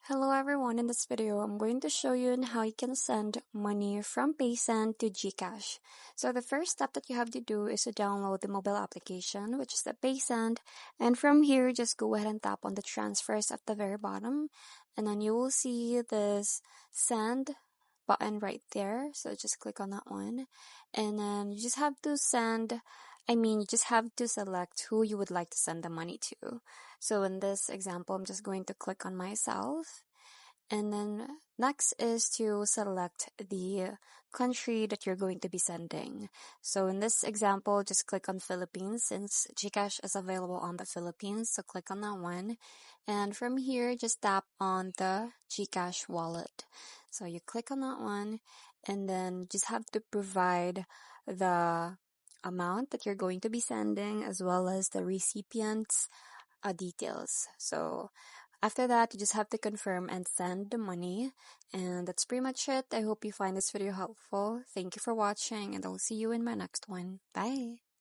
Hello everyone, in this video I'm going to show you on how you can send money from Paysend to Gcash. So the first step that you have to do is to download the mobile application, which is the Paysend, and from here just go ahead and tap on the transfers at the very bottom, and then you will see this send button right there. So just click on that one, and then you just have to you just have to select who you would like to send the money to. So in this example, I'm just going to click on myself. And then next is to select the country that you're going to be sending. So in this example, just click on Philippines since Gcash is available on the Philippines. So click on that one. And from here, just tap on the Gcash wallet. So you click on that one and then just have to provide the amount that you're going to be sending as well as the recipient's details. So after that, you just have to confirm and send the money. And that's pretty much it. I hope you find this video helpful. Thank you for watching, and I'll see you in my next one. Bye.